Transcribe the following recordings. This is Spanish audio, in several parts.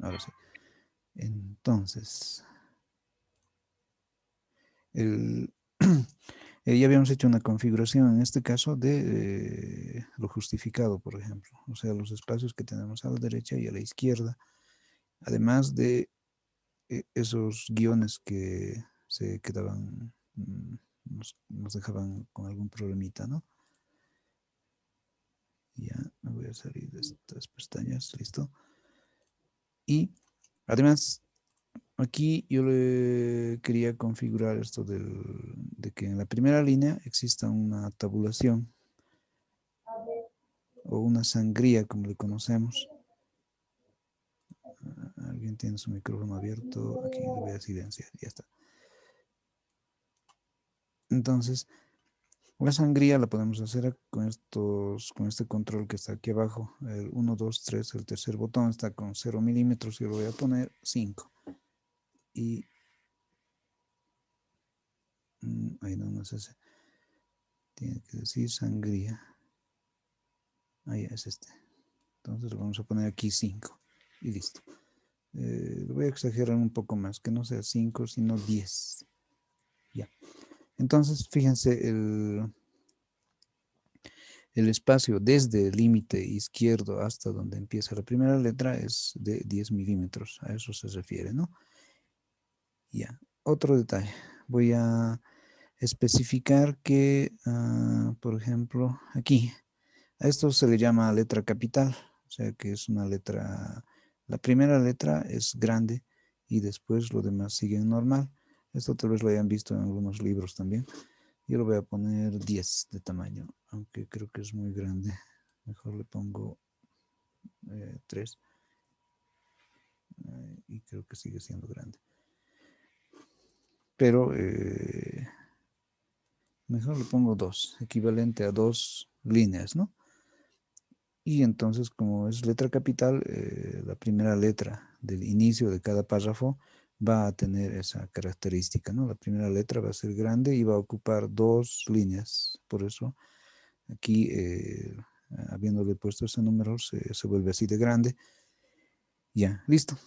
ahora sí. Entonces, el, ya habíamos hecho una configuración en este caso de lo justificado, por ejemplo. O sea, los espacios que tenemos a la derecha y a la izquierda. Además de esos guiones que se quedaban, nos dejaban con algún problemita, ¿no? Ya, me voy a salir de estas pestañas, listo. Y además, aquí yo le quería configurar esto de que en la primera línea exista una tabulación o una sangría, como le conocemos. Alguien tiene su micrófono abierto, aquí lo voy a silenciar, ya está. Entonces, la sangría la podemos hacer con con este control que está aquí abajo, el 1, 2, 3, el tercer botón está con 0 milímetros, yo lo voy a poner 5. Y ahí no es ese, tiene que decir sangría. Ahí es este. Entonces lo vamos a poner aquí 5 y listo. Lo voy a exagerar un poco más, que no sea 5, sino 10. Ya. Entonces, fíjense, el espacio desde el límite izquierdo hasta donde empieza la primera letra es de 10 milímetros. A eso se refiere, ¿no? Ya. Otro detalle. Voy a especificar que, por ejemplo, aquí, a esto se le llama letra capital. O sea que es una letra, la primera letra es grande y después lo demás sigue en normal. Esto tal vez lo hayan visto en algunos libros también. Yo lo voy a poner 10 de tamaño, aunque creo que es muy grande. Mejor le pongo 3 y creo que sigue siendo grande. Pero mejor le pongo 2, equivalente a 2 líneas, ¿no? Y entonces, como es letra capital, la primera letra del inicio de cada párrafo va a tener esa característica, ¿no? La primera letra va a ser grande y va a ocupar 2 líneas. Por eso, aquí, habiéndole puesto ese número, se vuelve así de grande. Ya, listo.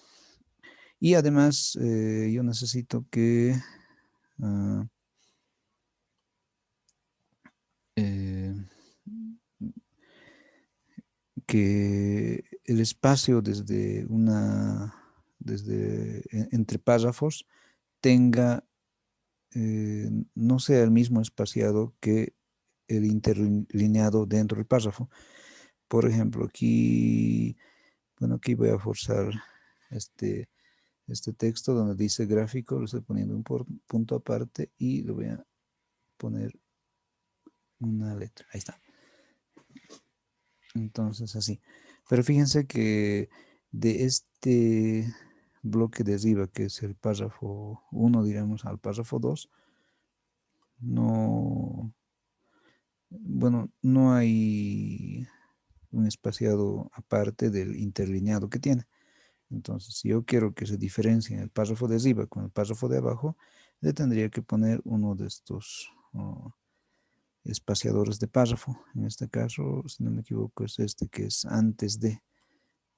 Y además, yo necesito ah, eh, que el espacio entre párrafos tenga, no sea el mismo espaciado que el interlineado dentro del párrafo. Por ejemplo, aquí, bueno, aquí voy a forzar este, este texto donde dice gráfico, lo estoy poniendo un punto aparte y le voy a poner una letra. Ahí está. Entonces, así. Pero fíjense que de este bloque de arriba, que es el párrafo 1, digamos, al párrafo 2, no, bueno, no hay un espaciado aparte del interlineado que tiene. Entonces, si yo quiero que se diferencie el párrafo de arriba con el párrafo de abajo, le tendría que poner uno de estos espaciadores de párrafo. En este caso, si no me equivoco, es este que es antes de.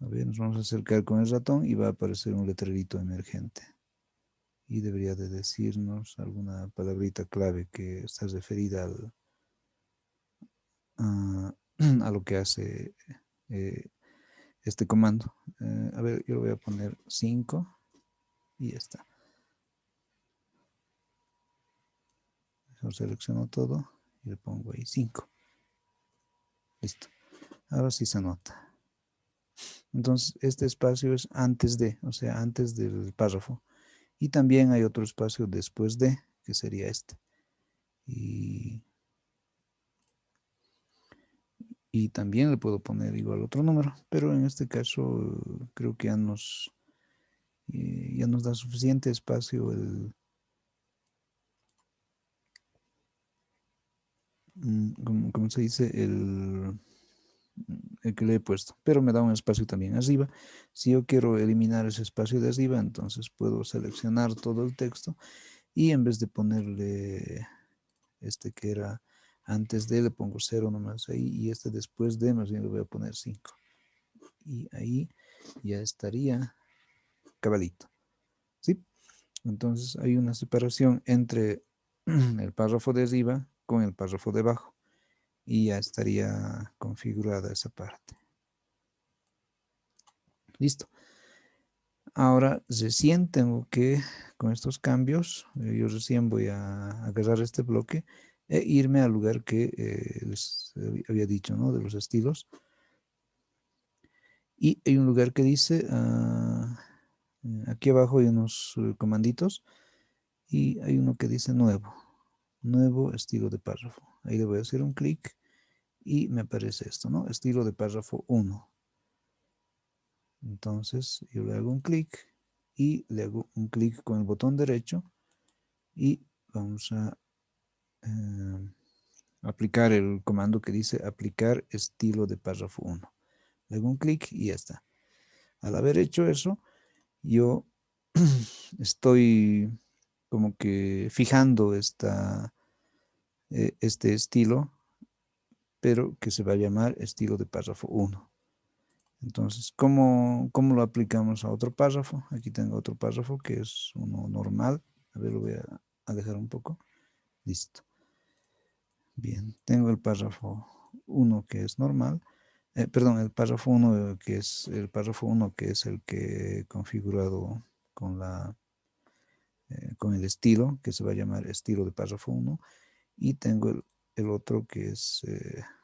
A ver, nos vamos a acercar con el ratón y va a aparecer un letrerito emergente. Y debería de decirnos alguna palabrita clave que está referida a, a lo que hace eh, este comando. A ver, yo le voy a poner 5 y ya está. Yo selecciono todo y le pongo ahí 5. Listo. Ahora sí se nota. Entonces, este espacio es antes de, o sea, antes del párrafo. Y también hay otro espacio después de, que sería este. Y, y también le puedo poner igual otro número, pero en este caso creo que ya nos da suficiente espacio ¿cómo se dice? El que le he puesto, pero me da un espacio también arriba. Si yo quiero eliminar ese espacio de arriba, entonces puedo seleccionar todo el texto y en vez de ponerle este que era antes de, le pongo 0 nomás ahí y este después de, más bien le voy a poner 5. Y ahí ya estaría cabalito, ¿sí? Entonces hay una separación entre el párrafo de arriba con el párrafo de abajo y ya estaría configurada esa parte. Listo. Ahora recién tengo que, con estos cambios, yo recién voy a agarrar este bloque e irme al lugar que les había dicho, ¿no? De los estilos. Y hay un lugar que dice, aquí abajo hay unos comanditos y hay uno que dice nuevo estilo de párrafo. Ahí le voy a hacer un clic y me aparece esto, ¿no? Estilo de párrafo 1. Entonces yo le hago un clic y le hago un clic con el botón derecho y vamos a aplicar el comando que dice aplicar estilo de párrafo 1. Le hago un clic y ya está. Al haber hecho eso, yo estoy como que fijando este estilo, pero que se va a llamar estilo de párrafo 1. Entonces, ¿cómo lo aplicamos a otro párrafo? Aquí tengo otro párrafo que es uno normal. A ver, lo voy a dejar un poco. Listo. Bien, tengo el párrafo 1 que es normal. Perdón, el párrafo 1 que es el párrafo 1 que es el que he configurado con con el estilo, que se va a llamar estilo de párrafo 1. Y tengo el otro que es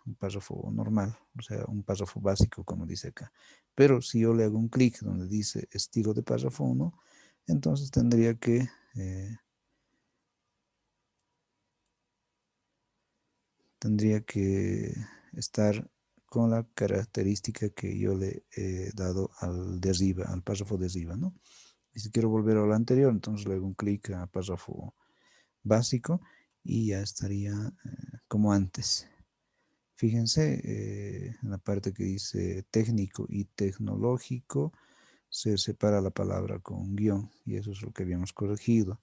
un párrafo normal, o sea, un párrafo básico, como dice acá. Pero si yo le hago un clic donde dice estilo de párrafo 1, entonces tendría que estar con la característica que yo le he dado al de arriba, al párrafo de arriba, ¿no? Y si quiero volver a lo anterior, entonces le hago un clic a párrafo básico y ya estaría como antes. Fíjense en la parte que dice técnico y tecnológico, se separa la palabra con guión y eso es lo que habíamos corregido.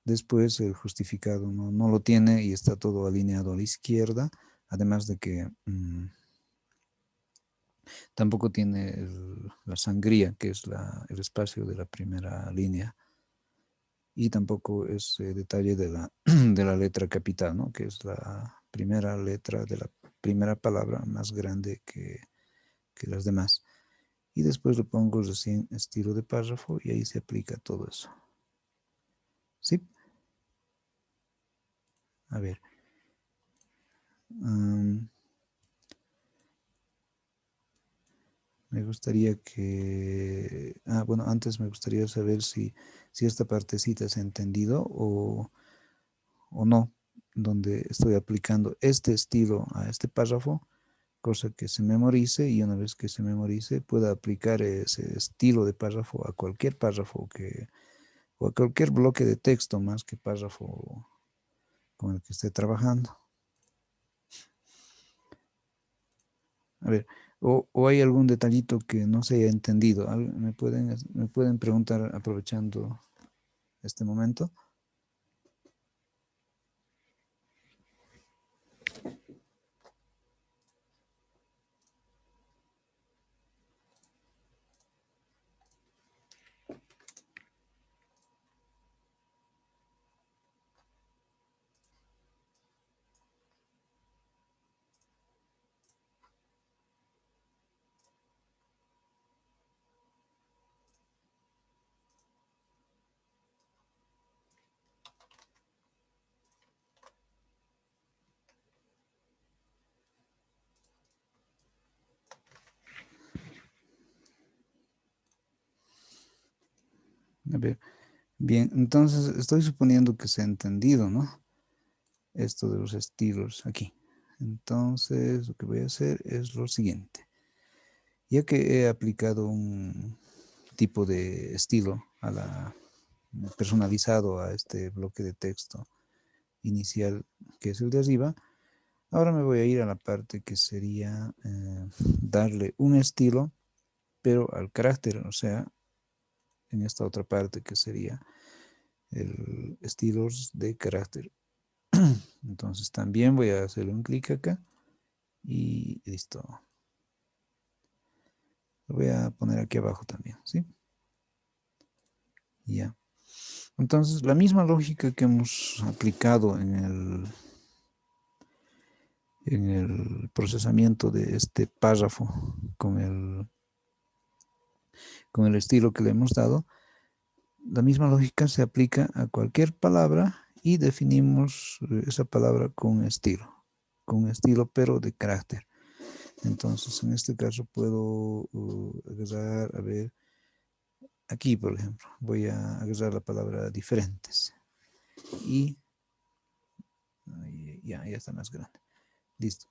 Después el justificado no lo tiene y está todo alineado a la izquierda, además de que tampoco tiene la sangría, que es el espacio de la primera línea, y tampoco es detalle de de la letra capital, ¿no? Que es la primera letra de la primera palabra más grande que las demás. Y después le pongo recién estilo de párrafo y ahí se aplica todo eso. ¿Sí? A ver. Me gustaría que... bueno, antes me gustaría saber si esta partecita se ha entendido o no, donde estoy aplicando este estilo a este párrafo, cosa que se memorice y una vez que se memorice pueda aplicar ese estilo de párrafo a cualquier párrafo o a cualquier bloque de texto más que párrafo con el que esté trabajando. A ver, o hay algún detallito que no se haya entendido. Me pueden preguntar aprovechando este momento. A ver, bien, entonces estoy suponiendo que se ha entendido, ¿no? Esto de los estilos aquí. Entonces, lo que voy a hacer es lo siguiente. Ya que he aplicado un tipo de estilo personalizado a este bloque de texto inicial, que es el de arriba, ahora me voy a ir a la parte que sería darle un estilo, pero al carácter, o sea, en esta otra parte que sería el estilos de carácter. Entonces también voy a hacerle un clic acá y listo. Lo voy a poner aquí abajo también, ¿sí? Ya. Entonces, la misma lógica que hemos aplicado en el procesamiento de este párrafo con el estilo que le hemos dado, la misma lógica se aplica a cualquier palabra y definimos esa palabra con estilo pero de carácter. Entonces, en este caso puedo agarrar, a ver, aquí por ejemplo, voy a agarrar la palabra diferentes y ya está más grande. Listo.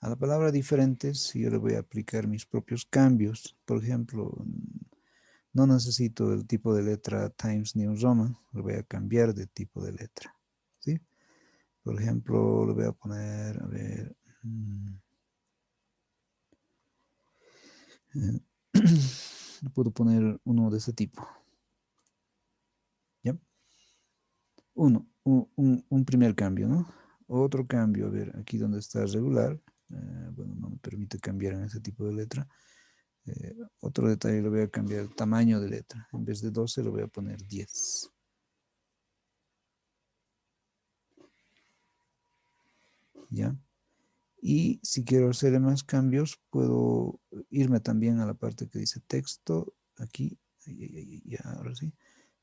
A la palabra diferentes yo le voy a aplicar mis propios cambios. Por ejemplo, no necesito el tipo de letra Times New Roman, lo voy a cambiar de tipo de letra. ¿Sí? Por ejemplo, le voy a poner, a ver, puedo poner uno de este tipo. ¿Ya? Un primer cambio, ¿no? Otro cambio, a ver, aquí donde está regular, bueno, no me permite cambiar en ese tipo de letra. Otro detalle, le voy a cambiar el tamaño de letra. En vez de 12 le voy a poner 10. ¿Ya? Y si quiero hacer más cambios, puedo irme también a la parte que dice texto, aquí, ya, ahora sí,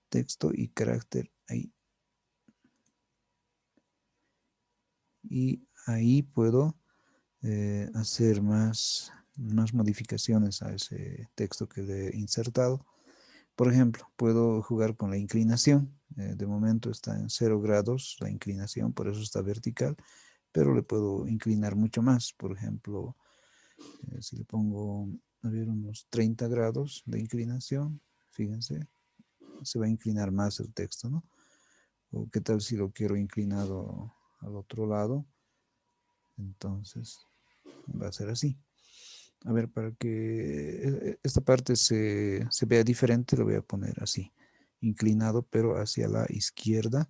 texto y carácter ahí. Y ahí puedo hacer más modificaciones a ese texto que le he insertado. Por ejemplo, puedo jugar con la inclinación. De momento está en 0 grados la inclinación, por eso está vertical, pero le puedo inclinar mucho más. Por ejemplo, si le pongo, a ver, unos 30 grados de inclinación, fíjense, se va a inclinar más el texto, ¿no? O qué tal si lo quiero inclinado al otro lado, entonces va a ser así. A ver, para que esta parte se vea diferente, lo voy a poner así, inclinado, pero hacia la izquierda.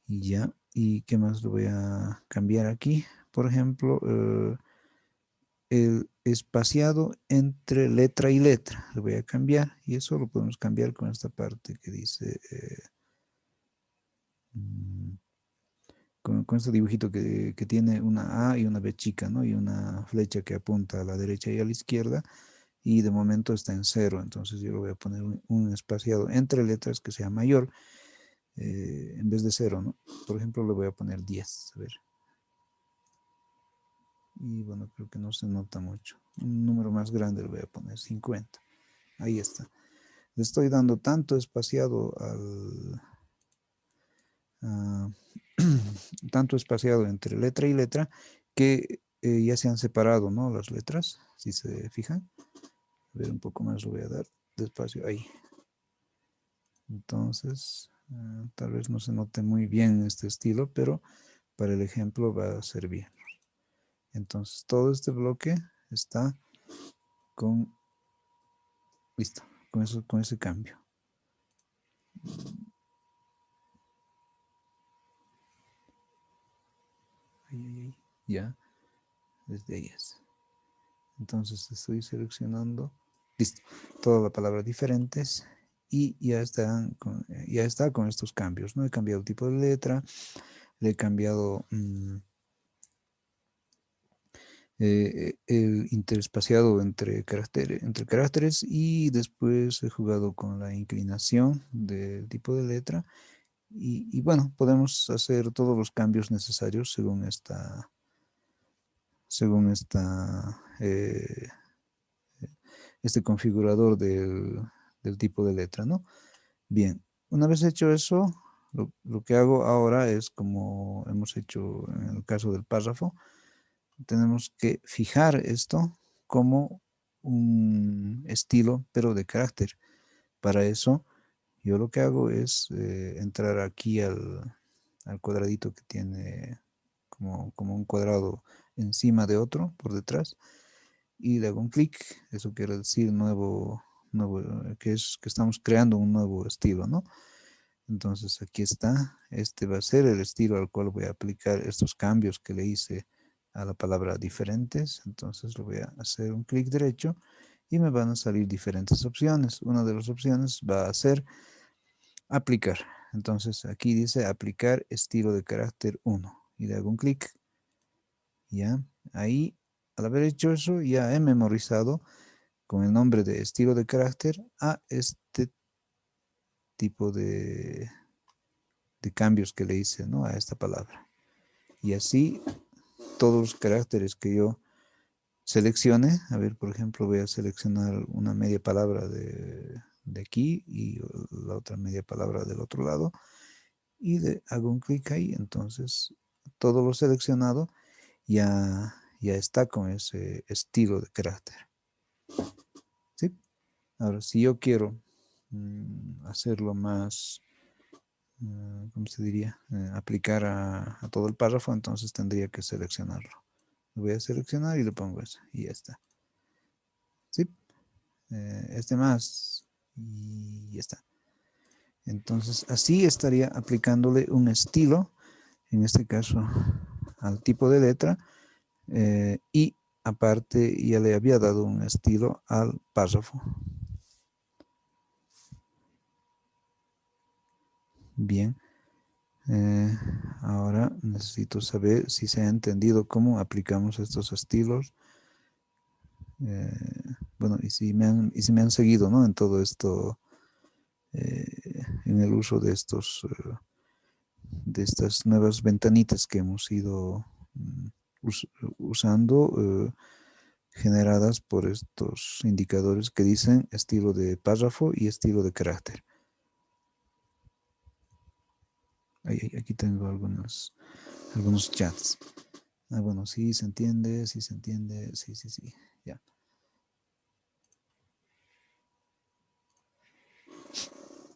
Y ya, ¿y qué más lo voy a cambiar aquí? Por ejemplo, el espaciado entre letra y letra, lo voy a cambiar. Y eso lo podemos cambiar con esta parte que dice, mm, con este dibujito que tiene una A y una B chica, ¿no? Y una flecha que apunta a la derecha y a la izquierda. Y de momento está en 0, entonces yo le voy a poner un espaciado entre letras que sea mayor, en vez de 0, ¿no? Por ejemplo, le voy a poner 10, a ver. Y bueno, creo que no se nota mucho. Un número más grande le voy a poner 50. Ahí está. Le estoy dando tanto espaciado a- tanto espaciado entre letra y letra que ya se han separado, ¿no? Las letras, si se fijan. A ver, un poco más lo voy a dar despacio ahí. Entonces, tal vez no se note muy bien este estilo, pero para el ejemplo va a servir. Entonces, todo este bloque está con, listo, con ese cambio. Ya, desde ahí es. Entonces, estoy seleccionando, listo, toda la palabra diferentes y ya está con estos cambios, ¿no? He cambiado el tipo de letra, le he cambiado el interespaciado entre caracteres y después he jugado con la inclinación del tipo de letra y bueno, podemos hacer todos los cambios necesarios según este configurador del tipo de letra, ¿no? Bien, una vez hecho eso, lo que hago ahora es como hemos hecho en el caso del párrafo, tenemos que fijar esto como un estilo, pero de carácter. Para eso, yo lo que hago es entrar aquí al cuadradito que tiene como un cuadrado encima de otro, por detrás, y le hago un clic. Eso quiere decir que estamos creando un nuevo estilo, ¿no? Entonces aquí está, este va a ser el estilo al cual voy a aplicar estos cambios que le hice a la palabra diferentes. Entonces le voy a hacer un clic derecho y me van a salir diferentes opciones. Una de las opciones va a ser aplicar. Entonces aquí dice aplicar estilo de carácter 1 y le hago un clic. Ya, ahí al haber hecho eso ya he memorizado con el nombre de estilo de carácter a este tipo de cambios que le hice, ¿no? A esta palabra. Y así todos los caracteres que yo seleccione, a ver, por ejemplo, voy a seleccionar una media palabra de aquí y la otra media palabra del otro lado y hago un clic ahí, entonces todo lo seleccionado ya está con ese estilo de carácter, ¿sí? Ahora, si yo quiero hacerlo más, ¿cómo se diría? Aplicar a todo el párrafo, entonces tendría que seleccionarlo. Lo voy a seleccionar y le pongo eso y ya está, ¿sí? Este más y ya está. Entonces, así estaría aplicándole un estilo, en este caso, al tipo de letra, y aparte ya le había dado un estilo al párrafo. Bien, ahora necesito saber si se ha entendido cómo aplicamos estos estilos. Bueno, y si me han seguido, ¿no? En todo esto, en el uso de estas nuevas ventanitas que hemos ido usando, generadas por estos indicadores que dicen estilo de párrafo y estilo de carácter. Aquí tengo algunos chats. Ah, bueno, sí se entiende, sí se entiende, sí, sí, sí, ya.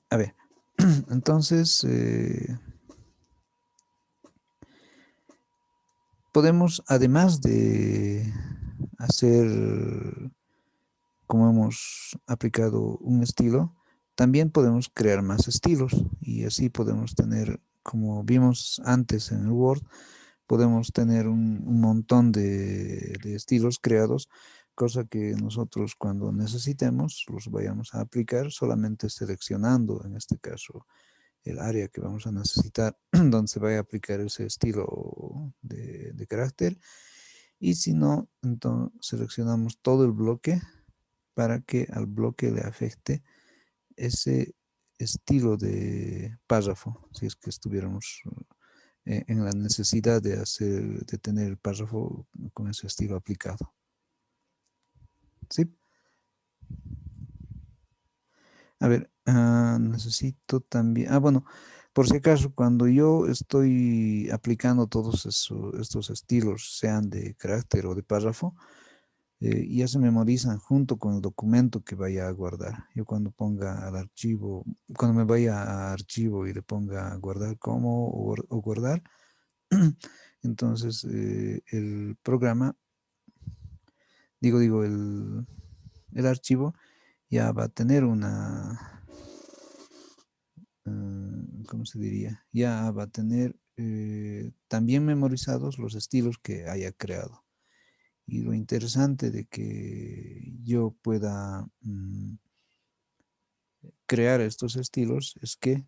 A ver, entonces podemos, además de hacer como hemos aplicado un estilo, también podemos crear más estilos y así podemos tener, como vimos antes en el Word, podemos tener un montón de estilos creados, cosa que nosotros cuando necesitemos los vayamos a aplicar solamente seleccionando, en este caso, el área que vamos a necesitar donde se vaya a aplicar ese estilo de carácter. Y si no, entonces seleccionamos todo el bloque para que al bloque le afecte ese estilo de párrafo, si es que estuviéramos en la necesidad de tener el párrafo con ese estilo aplicado. ¿Sí? A ver, necesito también, bueno, por si acaso, cuando yo estoy aplicando todos estos estilos, sean de carácter o de párrafo, ya se memorizan junto con el documento que vaya a guardar. Yo cuando ponga al archivo, cuando me vaya a archivo y le ponga guardar como o guardar, entonces el programa, el archivo ya va a tener ¿cómo se diría? Ya va a tener también memorizados los estilos que haya creado. Y lo interesante de que yo pueda crear estos estilos es que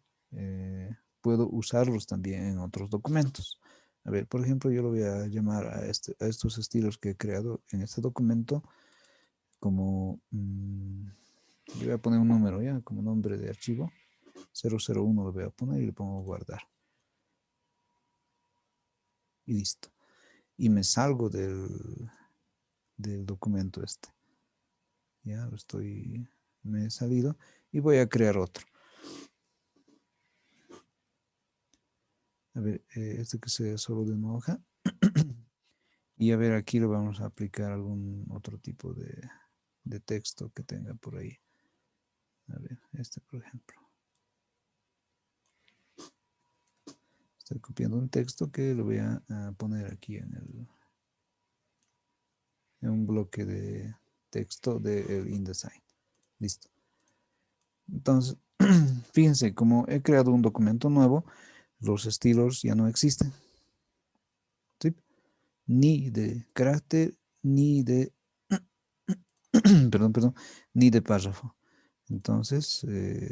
puedo usarlos también en otros documentos. A ver, por ejemplo, yo lo voy a llamar a estos estilos que he creado en este documento como, le voy a poner un número ya, como nombre de archivo, 001 lo voy a poner y le pongo guardar. Y listo. Y me salgo del documento este. Ya me he salido y voy a crear otro. A ver, este que sea solo de una hoja. Y a ver, aquí lo vamos a aplicar algún otro tipo de texto que tenga por ahí. A ver, este por ejemplo. Estoy copiando un texto que lo voy a poner aquí en un bloque de texto del InDesign. Listo. Entonces, fíjense, como he creado un documento nuevo, los estilos ya no existen. ¿Sí? Ni de carácter, ni de, perdón, ni de párrafo. Entonces,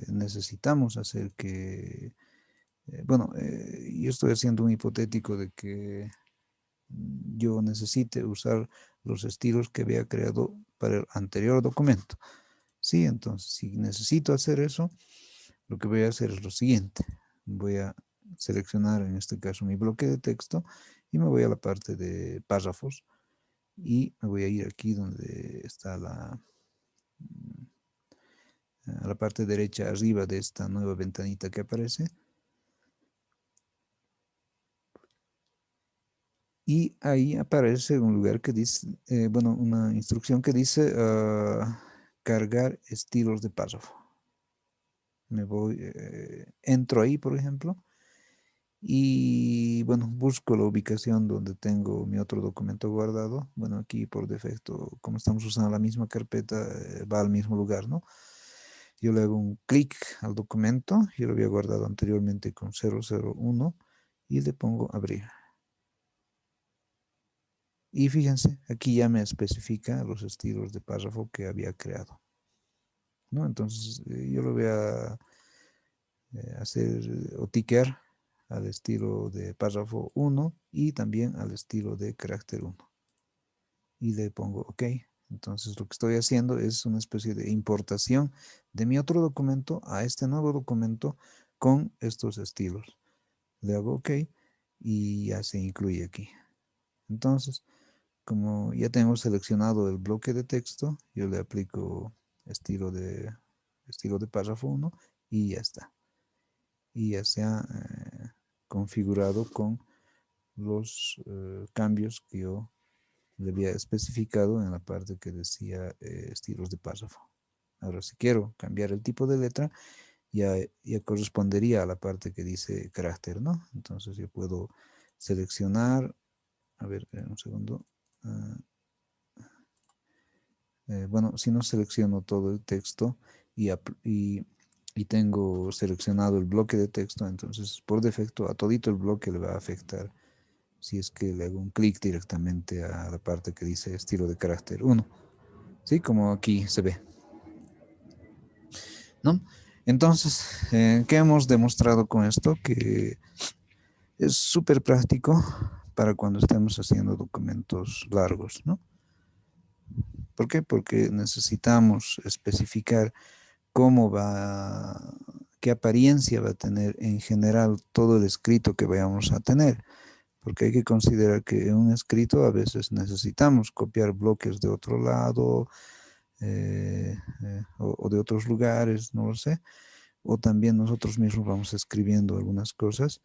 necesitamos hacer que, yo estoy haciendo un hipotético de que yo necesite usar los estilos que había creado para el anterior documento. Sí, entonces, si necesito hacer eso, lo que voy a hacer es lo siguiente. Voy a seleccionar, en este caso, mi bloque de texto y me voy a la parte de párrafos y me voy a ir aquí donde está a la parte derecha arriba de esta nueva ventanita que aparece. Y ahí aparece un lugar que dice, una instrucción que dice cargar estilos de párrafo. Me voy, entro ahí, por ejemplo, y bueno, busco la ubicación donde tengo mi otro documento guardado. Bueno, aquí por defecto, como estamos usando la misma carpeta, va al mismo lugar, ¿no? Yo le hago un clic al documento, yo lo había guardado anteriormente con 001 y le pongo abrir. Y fíjense, aquí ya me especifica los estilos de párrafo que había creado, ¿no? Entonces, yo lo voy a hacer o tiquear al estilo de párrafo 1 y también al estilo de carácter 1. Y le pongo OK. Entonces, lo que estoy haciendo es una especie de importación de mi otro documento a este nuevo documento con estos estilos. Le hago OK y ya se incluye aquí. Entonces, como ya tengo seleccionado el bloque de texto, yo le aplico estilo de párrafo 1 y ya está. Y ya se ha configurado con los cambios que yo le había especificado en la parte que decía estilos de párrafo. Ahora, si quiero cambiar el tipo de letra, ya correspondería a la parte que dice carácter, ¿no? Entonces yo puedo seleccionar, a ver, un segundo. Bueno, si no selecciono todo el texto y tengo seleccionado el bloque de texto, entonces por defecto a todito el bloque le va a afectar si es que le hago un clic directamente a la parte que dice estilo de carácter 1. ¿Sí? Como aquí se ve, ¿no? Entonces, ¿qué hemos demostrado con esto? Que es súper práctico para cuando estemos haciendo documentos largos, ¿no? ¿Por qué? Porque necesitamos especificar cómo va, qué apariencia va a tener en general todo el escrito que vayamos a tener. Porque hay que considerar que en un escrito a veces necesitamos copiar bloques de otro lado o de otros lugares, no lo sé. O también nosotros mismos vamos escribiendo algunas cosas,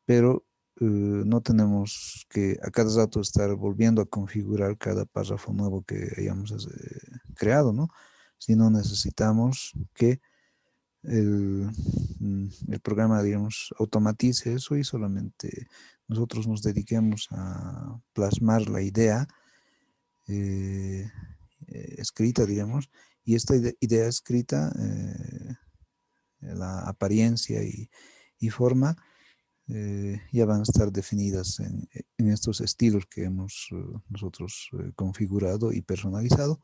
pero no tenemos que a cada rato estar volviendo a configurar cada párrafo nuevo que hayamos creado, ¿no? Sino necesitamos que el programa, digamos, automatice eso y solamente nosotros nos dediquemos a plasmar la idea eh, escrita, digamos, y esta idea escrita, la apariencia y forma, ya van a estar definidas en estos estilos que hemos nosotros configurado y personalizado.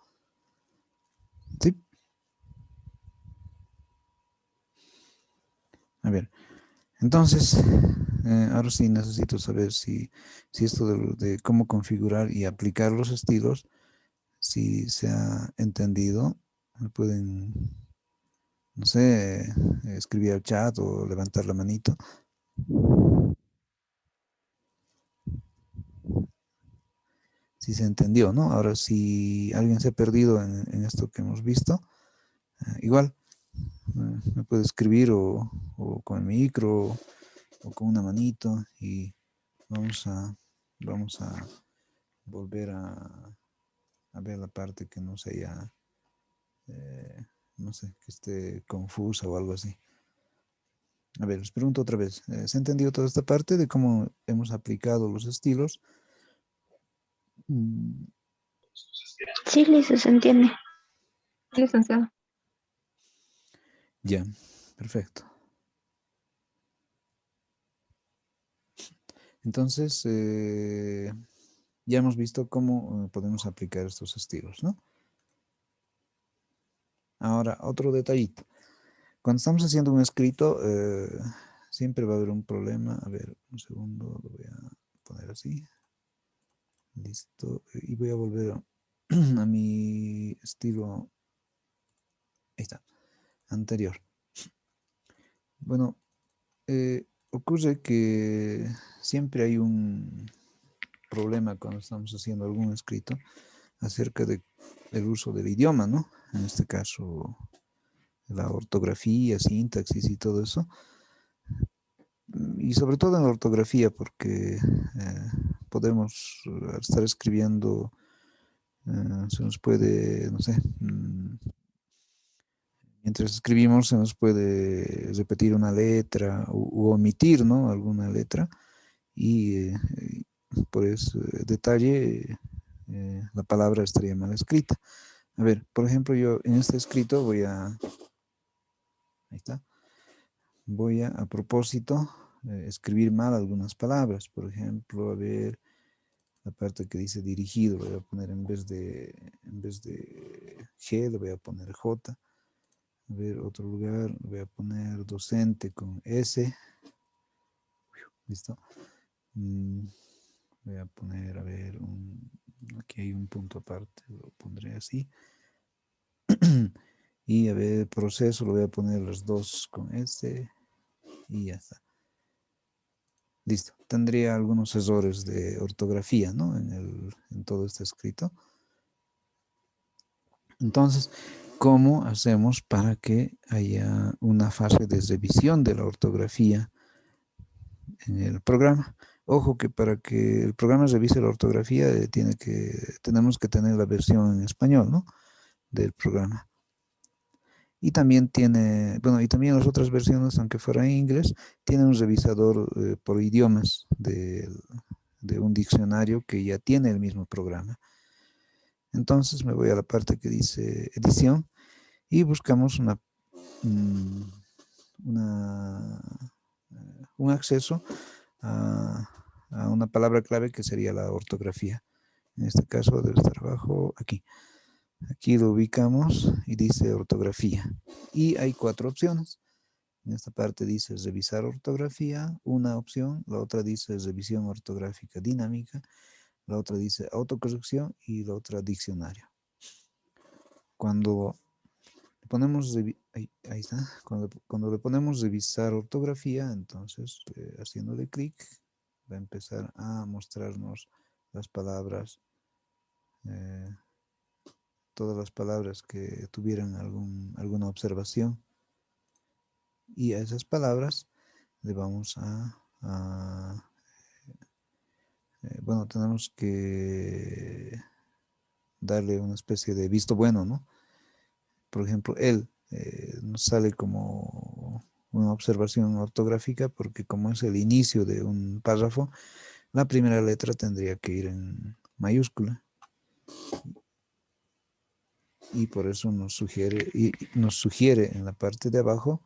¿Sí? A ver. Entonces, ahora sí necesito saber si esto de cómo configurar y aplicar los estilos, si se ha entendido. Me pueden, no sé, escribir al chat o levantar la manito. Si se entendió, ¿no? Ahora, si alguien se ha perdido en esto que hemos visto, igual me puede escribir o con el micro o con una manito y vamos a, vamos a volver a ver la parte que no se haya, eh, no sé, que esté confusa o algo así. A ver, les pregunto otra vez. ¿Se ha entendido toda esta parte de cómo hemos aplicado los estilos? Mm, Sí, Liz, se entiende. Licenciado. ya, perfecto. Entonces, ya hemos visto cómo podemos aplicar estos estilos, ¿no? Ahora, otro detallito. Cuando estamos haciendo un escrito, siempre va a haber un problema. A ver, un segundo, lo voy a poner así. Listo. Y voy a volver a mi estilo. Ahí está, anterior. Bueno, ocurre que siempre hay un problema cuando estamos haciendo algún escrito acerca del uso del idioma, ¿no? En este caso, la ortografía, sintaxis y todo eso. Y sobre todo en la ortografía, porque podemos estar escribiendo, se nos puede, no sé, mientras escribimos se nos puede repetir una letra u omitir, ¿no? Alguna letra y por ese detalle la palabra estaría mal escrita. A ver, por ejemplo, yo en este escrito ahí está, a propósito, escribir mal algunas palabras. Por ejemplo, a ver, la parte que dice dirigido, lo voy a poner en vez de G, le voy a poner J. A ver, otro lugar, le voy a poner docente con S. Listo. Voy a poner, a ver, aquí hay un punto aparte, lo pondré así. Y a ver, proceso, lo voy a poner los dos con S y ya está. Listo. Tendría algunos errores de ortografía, ¿no? En todo este escrito. Entonces, ¿cómo hacemos para que haya una fase de revisión de la ortografía en el programa? Ojo que para que el programa revise la ortografía tenemos que tener la versión en español, ¿no? Del programa. Y también y también las otras versiones, aunque fuera en inglés, tienen un revisador por idiomas de un diccionario que ya tiene el mismo programa. Entonces me voy a la parte que dice edición y buscamos mm, un acceso a una palabra clave que sería la ortografía. En este caso debe estar abajo aquí. Aquí lo ubicamos y dice ortografía. Y hay 4 opciones. En esta parte dice revisar ortografía, una opción. La otra dice revisión ortográfica dinámica. La otra dice autocorrección y la otra diccionario. Cuando le ponemos, ahí está. Cuando le ponemos revisar ortografía, entonces haciéndole clic, va a empezar a mostrarnos las palabras, eh, todas las palabras que tuvieran alguna observación. Y a esas palabras le vamos bueno, tenemos que darle una especie de visto bueno, ¿no? Por ejemplo, él nos sale como una observación ortográfica porque como es el inicio de un párrafo, la primera letra tendría que ir en mayúscula. Y por eso nos sugiere en la parte de abajo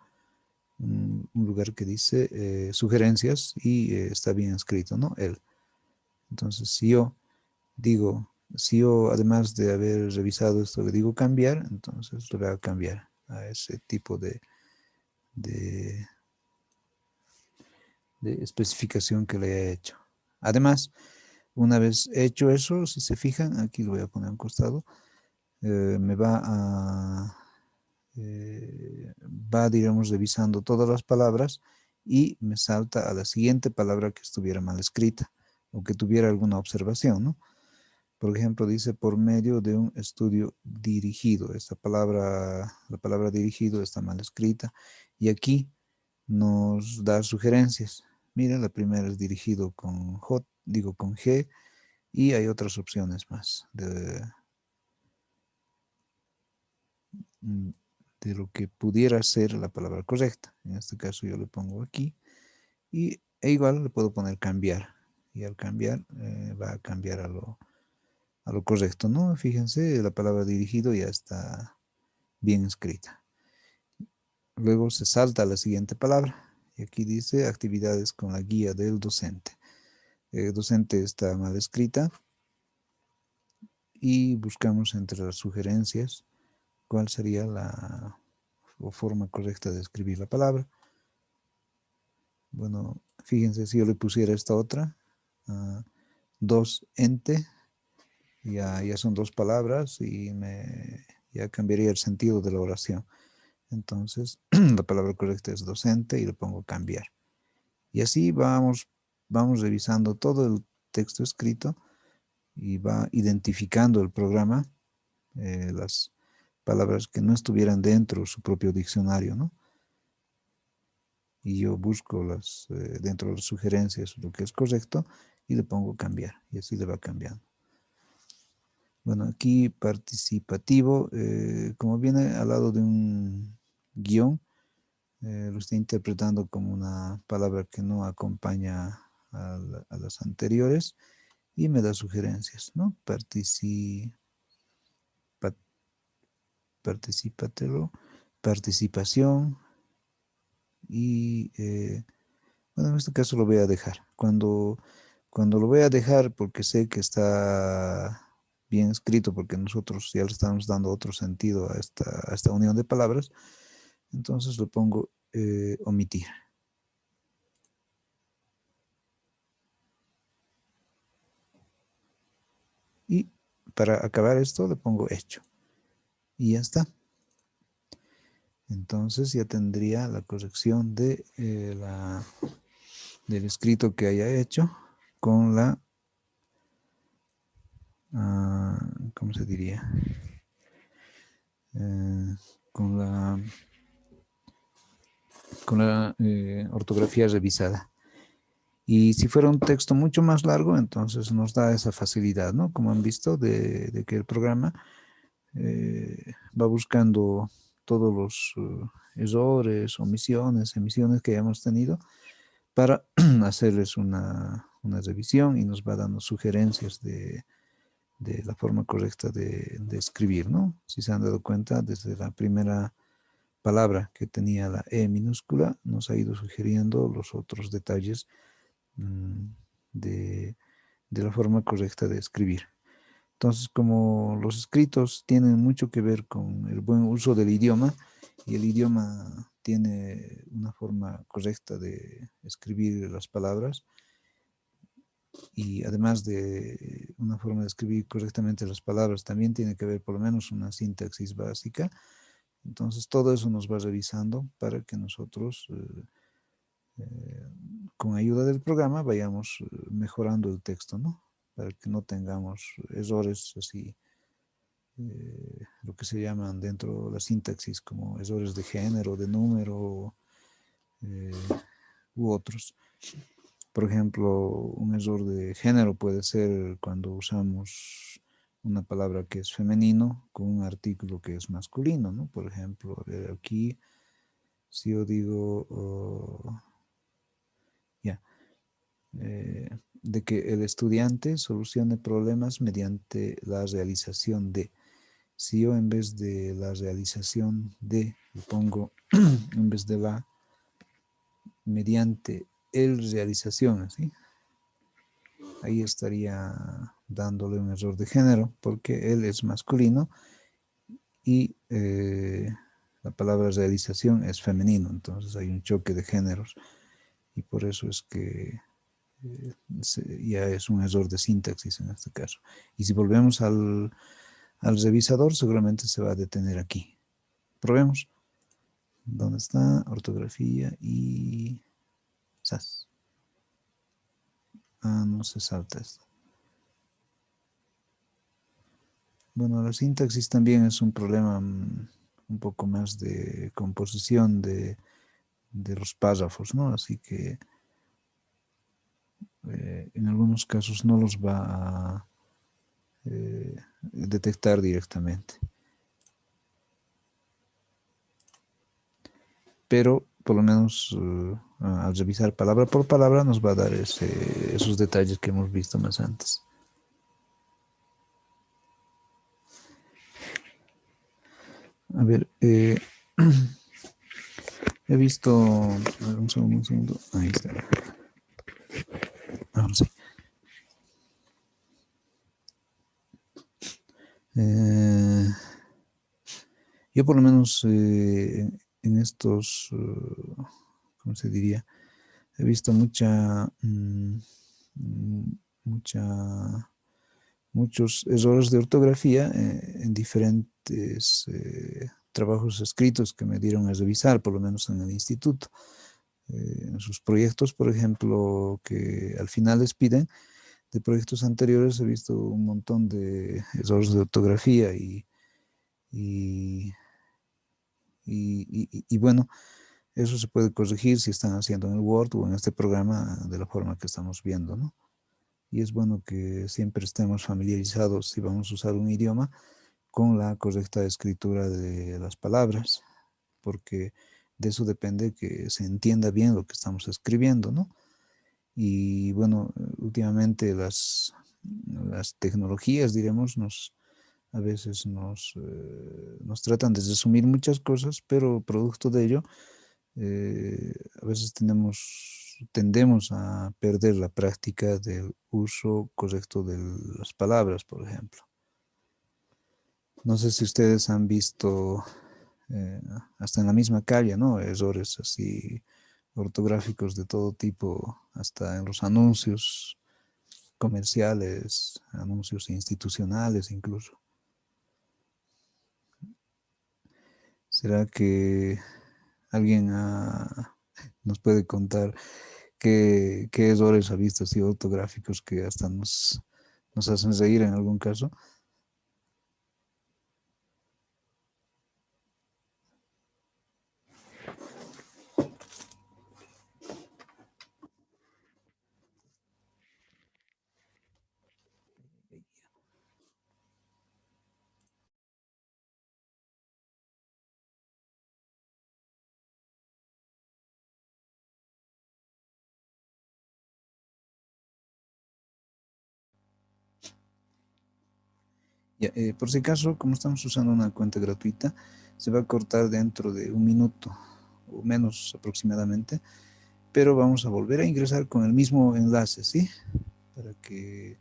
un lugar que dice sugerencias y está bien escrito, ¿no? Él. Entonces, si yo además de haber revisado esto le digo cambiar, entonces le voy a cambiar a ese tipo de, de especificación que le he hecho. Además, una vez hecho eso, si se fijan, aquí lo voy a poner a un costado, me va, digamos, revisando todas las palabras y me salta a la siguiente palabra que estuviera mal escrita o que tuviera alguna observación, ¿no? Por ejemplo, dice por medio de un estudio dirigido. La palabra dirigido está mal escrita y aquí nos da sugerencias. Mira, la primera es dirigido con con G y hay otras opciones más mm, de lo que pudiera ser la palabra correcta. En este caso yo le pongo aquí e igual le puedo poner cambiar y al cambiar va a cambiar a lo correcto, ¿no? Fíjense, la palabra dirigido ya está bien escrita. Luego se salta a la siguiente palabra y aquí dice actividades con la guía del docente. El docente está mal escrita y buscamos entre las sugerencias cuál sería la forma correcta de escribir la palabra. Bueno, fíjense, si yo le pusiera esta otra, dos ente, ya son dos palabras y ya cambiaría el sentido de la oración. Entonces, la palabra correcta es docente y le pongo cambiar. Y así vamos revisando todo el texto escrito y va identificando el programa las palabras que no estuvieran dentro de su propio diccionario, ¿no? Y yo busco dentro de las sugerencias lo que es correcto y le pongo cambiar. Y así le va cambiando. Bueno, aquí participativo, como viene al lado de un guión, lo estoy interpretando como una palabra que no acompaña a las anteriores y me da sugerencias, ¿no? Participatelo, participación y, bueno, en este caso lo voy a dejar. Cuando lo voy a dejar, porque sé que está bien escrito, porque nosotros ya le estamos dando otro sentido a esta unión de palabras, entonces lo pongo omitir. Y para acabar esto le pongo hecho. Y ya está. Entonces ya tendría la corrección del escrito que haya hecho con ¿cómo se diría? Eh, con la ortografía revisada. Y si fuera un texto mucho más largo, entonces nos da esa facilidad, ¿no? Como han visto, de que el programa va buscando todos los errores, omisiones, emisiones que hayamos tenido para hacerles una revisión y nos va dando sugerencias de la forma correcta de escribir, ¿no? Si se han dado cuenta, desde la primera palabra que tenía la E minúscula, nos ha ido sugiriendo los otros detalles mm, de, de la forma correcta de escribir. Entonces, como los escritos tienen mucho que ver con el buen uso del idioma, y el idioma tiene una forma correcta de escribir las palabras, y además de una forma de escribir correctamente las palabras, también tiene que haber por lo menos una sintaxis básica. Entonces, todo eso nos va revisando para que nosotros, con ayuda del programa, vayamos mejorando el texto, ¿no? Para que no tengamos errores así, lo que se llaman dentro de la sintaxis como errores de género, de número eh, u otros. Por ejemplo, un error de género puede ser cuando usamos una palabra que es femenino con un artículo que es masculino, ¿no? Por ejemplo, aquí, si yo digo, ya, de que el estudiante solucione problemas mediante la realización de. Si yo en vez de la realización de, le pongo en vez de la, mediante el realización, ¿así? Ahí estaría dándole un error de género, porque él es masculino y la palabra realización es femenino, entonces hay un choque de géneros y por eso es que ya es un error de sintaxis en este caso. Y si volvemos al revisador, seguramente se va a detener aquí. Probemos. ¿Dónde está? Ortografía y SAS. No se salta esto. Bueno, la sintaxis también es un problema un poco más de composición de los párrafos, ¿no? Así que en algunos casos no los va a detectar directamente. Pero por lo menos al revisar palabra por palabra nos va a dar esos detalles que hemos visto más antes. A ver, he visto, a ver, un segundo, ahí está. Ahora sí. Yo por lo menos en estos, ¿cómo se diría? He visto mm, mucha, muchos errores de ortografía en diferentes trabajos escritos que me dieron a revisar, por lo menos en el instituto. En sus proyectos, por ejemplo, que al final les piden, de proyectos anteriores he visto un montón de errores de ortografía y, y bueno, eso se puede corregir si están haciendo en el Word o en este programa de la forma que estamos viendo, ¿no? Y es bueno que siempre estemos familiarizados si vamos a usar un idioma con la correcta escritura de las palabras, porque de eso depende que se entienda bien lo que estamos escribiendo, ¿no? Y bueno, últimamente las tecnologías, diremos, a veces nos tratan de resumir muchas cosas, pero producto de ello, a veces tendemos a perder la práctica del uso correcto de las palabras, por ejemplo. No sé si ustedes han visto, eh, hasta en la misma calle, ¿no? Errores así ortográficos de todo tipo, hasta en los anuncios comerciales, anuncios institucionales incluso. ¿Será que alguien nos puede contar qué errores ha visto así ortográficos que hasta nos hacen reír en algún caso? Ya, por si acaso, como estamos usando una cuenta gratuita, se va a cortar dentro de un minuto o menos aproximadamente, pero vamos a volver a ingresar con el mismo enlace, ¿sí? Para que,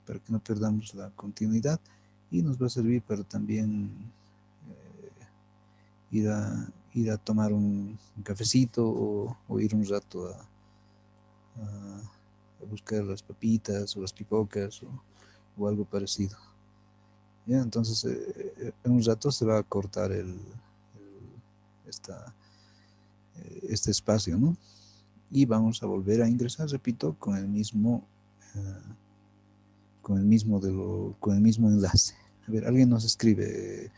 para que no perdamos la continuidad y nos va a servir para también ir a tomar un cafecito o ir un rato a buscar las papitas o las pipocas o algo parecido. ¿Ya? Entonces, en un rato se va a cortar esta, este espacio, ¿no? Y vamos a volver a ingresar, repito, con el mismo enlace. A ver, alguien nos escribe,